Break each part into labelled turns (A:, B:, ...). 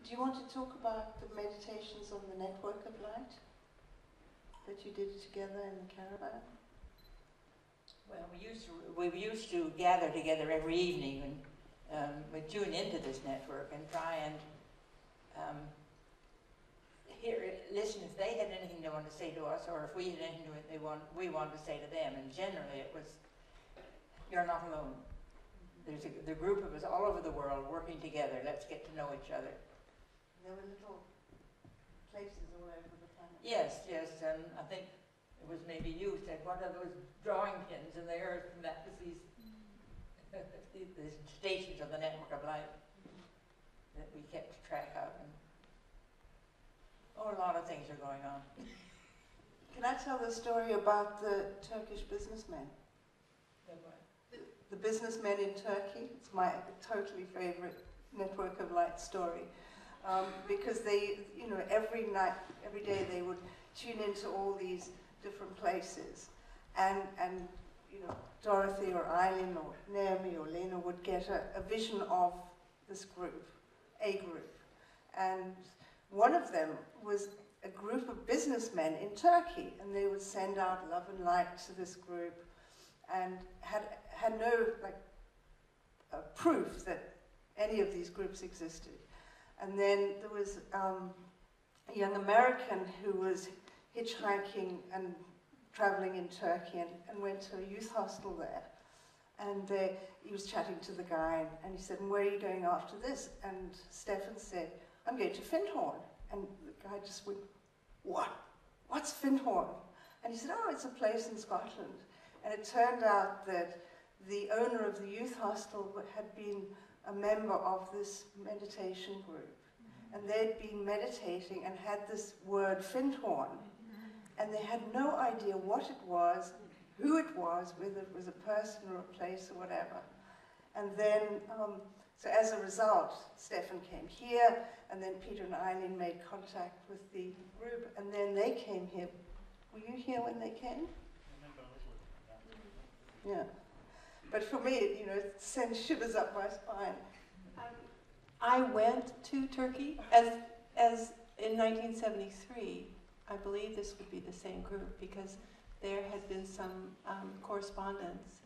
A: Do you want to talk about the meditations on the Network of Light that you did together in the caravan?
B: Well, we used to gather together every evening and we tune into this network and try and listen if they had anything they wanted to say to us, or if we had anything we wanted to say to them. And generally, it was, "You're not alone. There's the group of us all over the world working together. Let's get to know each other."
A: There were little places all over the planet.
B: Yes, yes, and I think it was maybe you said, "What are those drawing pins in the earth?" And that was these the stations of the Network of Light that we kept track of. And a lot of things are going on.
A: Can I tell the story about the Turkish businessmen? The businessmen in Turkey. It's my totally favorite Network of Light story. Because they, every night, every day they would tune into all these different places. And Dorothy or Eileen or Naomi or Lena would get a vision of this group, a group. And one of them was a group of businessmen in Turkey, and they would send out love and light to this group, and had no proof that any of these groups existed. And then there was a young American who was hitchhiking and traveling in Turkey and went to a youth hostel there. And he was chatting to the guy, and he said, "And where are you going after this?" And Stefan said, "I'm going to Findhorn." And the guy just went, "What? What's Findhorn?" And he said, "Oh, it's a place in Scotland." And it turned out that the owner of the youth hostel had been a member of this meditation group. And they'd been meditating and had this word Findhorn. And they had no idea what it was, who it was, whether it was a person or a place or whatever. And then, so as a result, Stefan came here, and then Peter and Eileen made contact with the group, and then they came here. Were you here when they came? Yeah. But for me, it sends shivers up my spine.
C: I went to Turkey as in 1973. I believe this would be the same group because there had been some correspondence,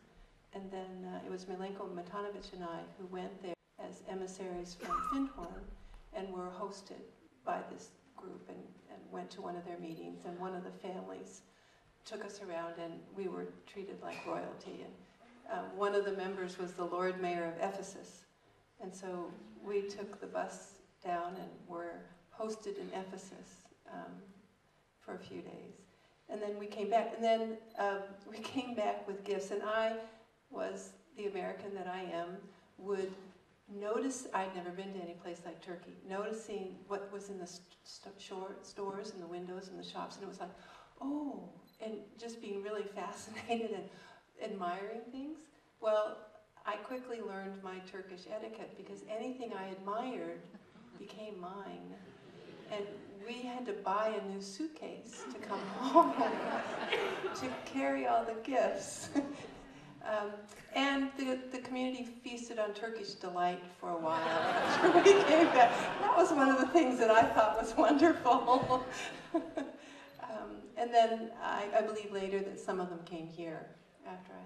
C: and then it was Milenko Matanovic and I who went there as emissaries from Findhorn and were hosted by this group and went to one of their meetings, and one of the families took us around and we were treated like royalty. And one of the members was the Lord Mayor of Ephesus, and so we took the bus down and were hosted in Ephesus for a few days. And then we came back, and then we came back with gifts, and I was the American that I am, would notice, I'd never been to any place like Turkey, noticing what was in the stores and the windows and the shops, and it was like, oh, and just being really fascinated and admiring things. Well, I quickly learned my Turkish etiquette because anything I admired became mine. And we had to buy a new suitcase to come home to carry all the gifts. And the community feasted on Turkish delight for a while after we came back. That was one of the things that I thought was wonderful. And then I believe later that some of them came here after I